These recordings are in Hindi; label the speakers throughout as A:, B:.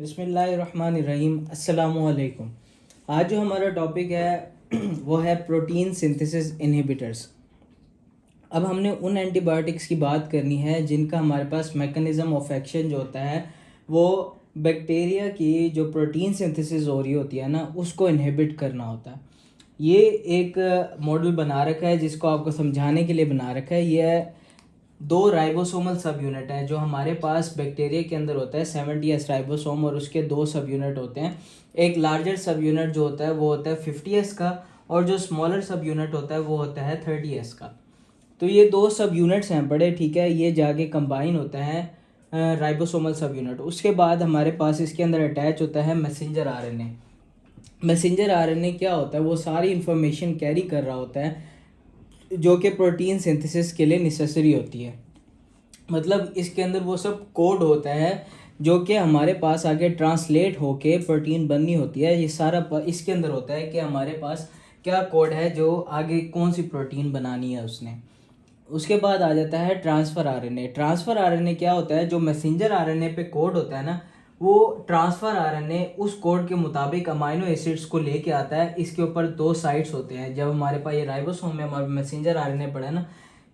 A: बिस्मिल्लाहिर्रहमानिर्रहीम। अस्सलामुअलैकुम। आज जो हमारा टॉपिक है वो है प्रोटीन सिंथेसिस इनहिबिटर्स। अब हमने उन एंटीबायोटिक्स की बात करनी है जिनका हमारे पास मैकेनिज़्म ऑफ एक्शन जो होता है वो बैक्टीरिया की जो प्रोटीन सिंथेसिस हो रही होती है ना उसको इनहिबिट करना होता है। ये एक मॉडल बना रखा है जिसको आपको समझाने के लिए बना रखा है। ये दो राइबोसोमल सब यूनिट हैं जो हमारे पास बैक्टीरिया के अंदर होता है 70s राइबोसोम, और उसके दो सब यूनिट होते हैं। एक लार्जर सब यूनिट जो होता है वो होता है 50s का, और जो स्मॉलर सब यूनिट होता है वो होता है 30s का। तो ये दो सब यूनिट्स हैं बड़े, ठीक है। ये जाके कंबाइन होता है राइबोसोमल सब यूनिट। उसके बाद हमारे पास इसके अंदर अटैच होता है मैसेंजर आरएनए। मैसेंजर आरएनए क्या होता है? वो सारी इंफॉर्मेशन कैरी कर रहा होता है जो कि प्रोटीन सिंथेसिस के लिए नेसेसरी होती है। मतलब इसके अंदर वो सब कोड होता है जो कि हमारे पास आगे ट्रांसलेट होके प्रोटीन बननी होती है। ये सारा इसके अंदर होता है कि हमारे पास क्या कोड है जो आगे कौन सी प्रोटीन बनानी है उसने। उसके बाद आ जाता है ट्रांसफ़र आरएनए। ट्रांसफ़र आरएनए क्या होता है? जो मैसेंजर आरएनए पे कोड होता है ना, वो ट्रांसफ़र आरएनए उस कोड के मुताबिक अमाइनो एसिड्स को लेके आता है। इसके ऊपर दो साइट्स होते हैं। जब हमारे पास ये राइबोसोम में हमारा मैसेंजर आरएनए पड़ा है ना,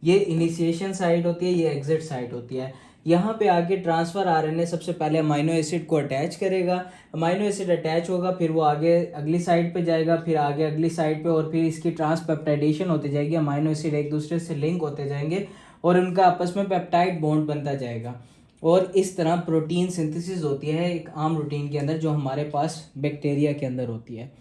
A: ये इनिशिएशन साइट होती है, ये एग्जिट साइट होती है। यहाँ पे आके ट्रांसफ़र आरएनए सबसे पहले अमाइनो एसिड को अटैच करेगा। अमाइनो एसिड अटैच होगा, फिर वो आगे अगली साइड पे जाएगा, फिर आगे अगली साइड पे, और फिर इसकी ट्रांसपेप्टाइडेशन होती जाएगी। अमाइनो एसिड एक दूसरे से लिंक होते जाएंगे और उनका आपस में पेप्टाइड बॉन्ड बनता जाएगा, और इस तरह प्रोटीन सिंथेसिस होती है एक आम रूटीन के अंदर जो हमारे पास बैक्टीरिया के अंदर होती है।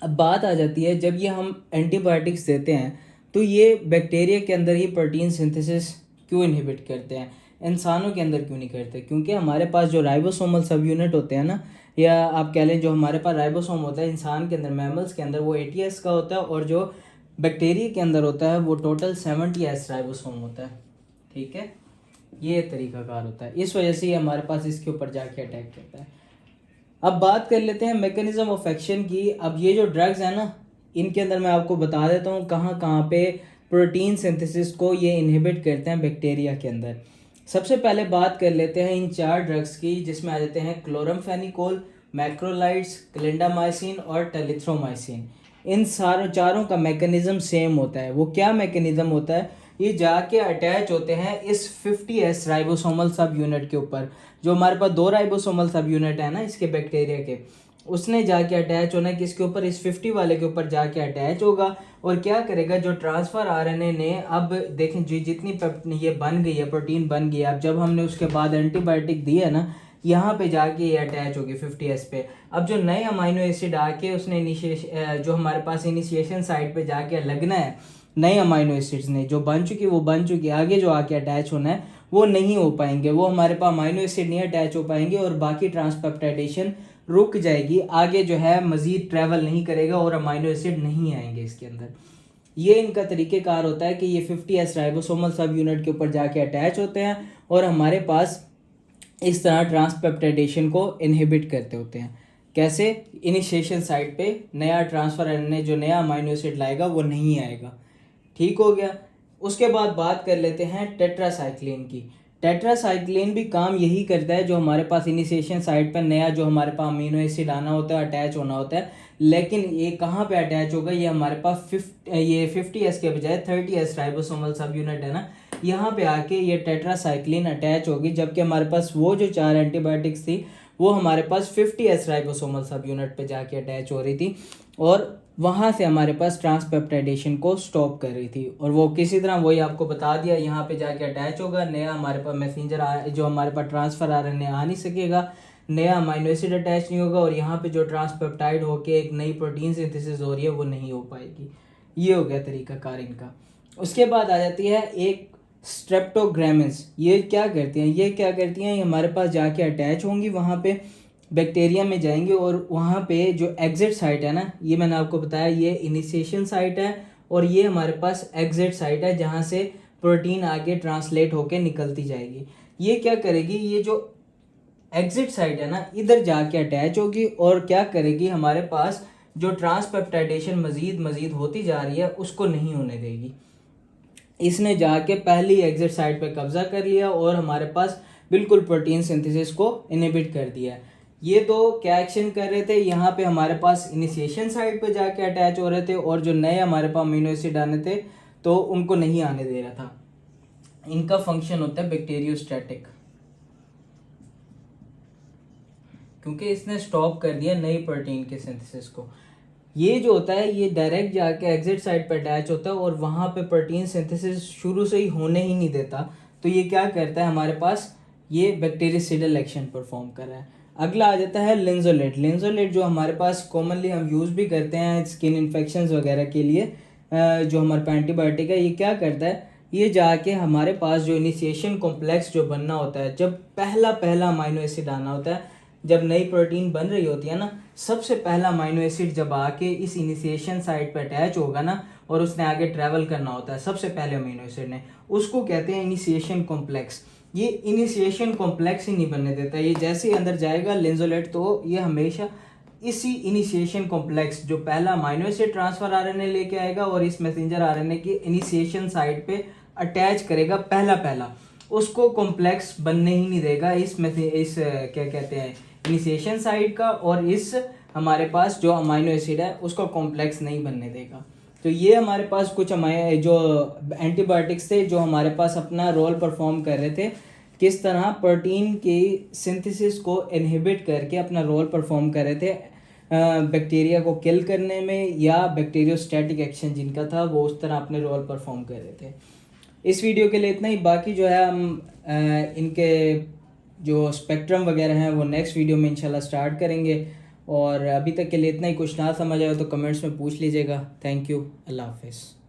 A: अब बात आ जाती है जब ये हम एंटीबायोटिक्स देते हैं तो ये बैक्टीरिया के अंदर ही प्रोटीन सिंथेसिस क्यों इनहिबिट करते हैं, इंसानों के अंदर क्यों नहीं करते? क्योंकि हमारे पास जो राइबोसोमल सब यूनिट होते हैं ना, या आप कह लें जो हमारे पास राइबोसोम होता है इंसान के अंदर, मैमल्स के अंदर वो 80s का होता है, और जो बैक्टीरिया के अंदर होता है वो टोटल 70s राइबोसोम होता है, ठीक है। ये तरीकाकार होता है, इस वजह से ये हमारे पास इसके ऊपर जाके अटैक करता है। अब बात कर लेते हैं मैकेनिज्म ऑफ एक्शन की। अब ये जो ड्रग्स हैं ना, इनके अंदर मैं आपको बता देता हूँ कहाँ कहाँ पे प्रोटीन सिंथेसिस को ये इनहिबिट करते हैं बैक्टीरिया के अंदर। सबसे पहले बात कर लेते हैं इन चार ड्रग्स की, जिसमें आ जाते हैं क्लोरमफेनिकोल, मैक्रोलाइड्स, क्लिंडामाइसिन और टेलिथ्रोमाइसिन। इन सारों चारों का मैकेनिज्म सेम होता है। वो क्या मैकेनिज्म होता है? ये जाके अटैच होते हैं इस 50s राइबोसोमल सब यूनिट के ऊपर। जो हमारे पास दो राइबोसोमल सब यूनिट है ना इसके बैक्टीरिया के, उसने जाके अटैच होना है किसके ऊपर? इस 50 वाले के ऊपर जाके अटैच होगा। और क्या करेगा? जो ट्रांसफ़र आरएनए ने, अब देखें जी जितनी ये बन गई है, प्रोटीन बन गई है, अब जब हमने उसके बाद एंटीबायोटिक दी है ना, यहाँ पे जाके ये अटैच होगी 50s पे। अब जो नए अमाइनो एसिड आके उसने जो हमारे पास इनिशिएशन साइट पे जाके लगना है, नए अमाइनो एसिड्स ने जो बन चुकी वो बन चुकी, आगे जो आके अटैच होना है वो नहीं हो पाएंगे। वो हमारे पास अमाइनो एसिड नहीं अटैच हो पाएंगे और बाकी ट्रांसपेप्टाइडेशन रुक जाएगी। आगे जो है मज़ीद ट्रैवल नहीं करेगा और अमाइनो एसिड नहीं आएंगे इसके अंदर। ये इनका तरीक़ेकार होता है कि ये 50s राइबोसोमल सब यूनिट के ऊपर जाके अटैच होते हैं और हमारे पास इस तरह ट्रांसपेप्टाइडेशन को इनहिबिट करते होते हैं। कैसे? इनिशिएशन साइट पे नया ट्रांसफ़र आरएनए जो नया अमाइनो एसिड लाएगा वो नहीं आएगा। ठीक हो गया। उसके बाद बात कर लेते हैं टेट्रासाइक्लिन की। टेट्रासाइक्लिन भी काम यही करता है, जो हमारे पास इनिशिएशन साइट पर नया जो हमारे पास अमीनो एसिड आना होता है, अटैच होना होता है, लेकिन ये कहाँ पे अटैच होगा? ये हमारे पास 50s के बजाय 30s राइबोसोमल सब यूनिट है ना, यहाँ पे आके ये टेट्रासाइक्लिन अटैच होगी। जबकि हमारे पास वो जो चार एंटीबायोटिक्स थी वो हमारे पास 50s राइबोसोमल सब यूनिट पे जाके अटैच हो रही थी, और वहाँ से हमारे पास ट्रांसपेप्टाइडेशन को स्टॉप कर रही थी। और वो किसी तरह, वही आपको बता दिया, यहाँ पे जाके अटैच होगा, नया हमारे पास मैसेंजर जो हमारे पास ट्रांसफ़र आरएनए आ नहीं सकेगा, नया अमाइनो एसिड अटैच नहीं होगा, और यहाँ पे जो ट्रांसपेप्टाइड होके एक नई प्रोटीन सिंथेसिस हो रही है वो नहीं हो पाएगी। ये हो गया तरीकाकार इनका। उसके बाद आ जाती है एक स्ट्रेप्टोग्रामिन्स। ये क्या करती हैं? ये हमारे पास जाके अटैच होंगी, वहाँ पे बैक्टीरिया में जाएंगे, और वहाँ पे जो एग्जिट साइट है ना, ये मैंने आपको बताया ये इनिशिएशन साइट है, और ये हमारे पास एग्जिट साइट है जहाँ से प्रोटीन आगे ट्रांसलेट होके निकलती जाएगी। ये क्या करेगी? ये जो एग्जिट साइट है ना, इधर जाके अटैच होगी और क्या करेगी? हमारे पास जो ट्रांसपेप्टाइडेशन मज़ीद होती जा रही है उसको नहीं होने देगी। इसने जाके पहली एग्जिट साइट पे कब्जा कर लिया और हमारे पास बिल्कुल प्रोटीन सिंथेसिस को इनहिबिट कर दिया है। ये दो क्या एक्शन कर रहे थे, यहाँ पे हमारे पास इनिशिएशन साइट पे जाके अटैच हो रहे थे, और जो नए हमारे पास अमीनो एसिड आने थे तो उनको नहीं आने दे रहा था। इनका फंक्शन होता है बैक्टीरियोस्टैटिक, क्योंकि इसने स्टॉप कर दिया नई प्रोटीन के सिंथेसिस को। ये जो होता है ये डायरेक्ट जाके एग्जिट साइट पर अटैच होता है और वहाँ पे प्रोटीन सिंथेसिस शुरू से ही होने ही नहीं देता। तो ये क्या करता है, हमारे पास ये बैक्टीरियासिडल एक्शन परफॉर्म कर रहा है। अगला आ जाता है लिंजोलेट। लिंजोलेट जो हमारे पास कॉमनली हम यूज़ भी करते हैं स्किन इन्फेक्शंस वगैरह के लिए, जो हमारे पास एंटीबायोटिक है, ये क्या करता है, ये जाके हमारे पास जो इनिशिएशन कॉम्प्लेक्स जो बनना होता है, जब पहला अमाइनो एसिड आना होता है, जब नई प्रोटीन बन रही होती है ना, सबसे पहला अमीनो एसिड जब आके इस इनिशिएशन साइट पे अटैच होगा ना, और उसने आगे ट्रैवल करना होता है सबसे पहले अमीनो एसिड ने, उसको कहते हैं इनिशिएशन कॉम्प्लेक्स। ये इनिशिएशन कॉम्प्लेक्स ही नहीं बनने देता, ये जैसे ही अंदर जाएगा लिंजोलेट, तो ये हमेशा इसी इनिशिएशन कॉम्प्लेक्स जो पहला अमीनो एसिड ट्रांसफर आरएनए लेके आएगा और इस मैसेंजर आरएनए की इनिशिएशन साइट पे अटैच करेगा पहला, उसको कॉम्प्लेक्स बनने ही नहीं देगा इस क्या कहते हैं इनिशिएशन साइट का, और इस हमारे पास जो अमीनो एसिड है उसका कॉम्प्लेक्स नहीं बनने देगा। तो ये हमारे पास कुछ जो एंटीबायोटिक्स थे जो हमारे पास अपना रोल परफॉर्म कर रहे थे, किस तरह प्रोटीन की सिंथेसिस को इनहिबिट करके अपना रोल परफॉर्म कर रहे थे बैक्टीरिया को किल करने में, या बैक्टीरियोस्टैटिक एक्शन जिनका था वो उस तरह अपने रोल परफॉर्म कर रहे थे। इस वीडियो के लिए इतना ही। बाकी जो है हम इनके जो स्पेक्ट्रम वगैरह हैं वो नेक्स्ट वीडियो में इंशाल्लाह स्टार्ट करेंगे। और अभी तक के लिए इतना ही। कुछ ना समझ आए तो कमेंट्स में पूछ लीजिएगा। Thank you. अल्लाह हाफिज़।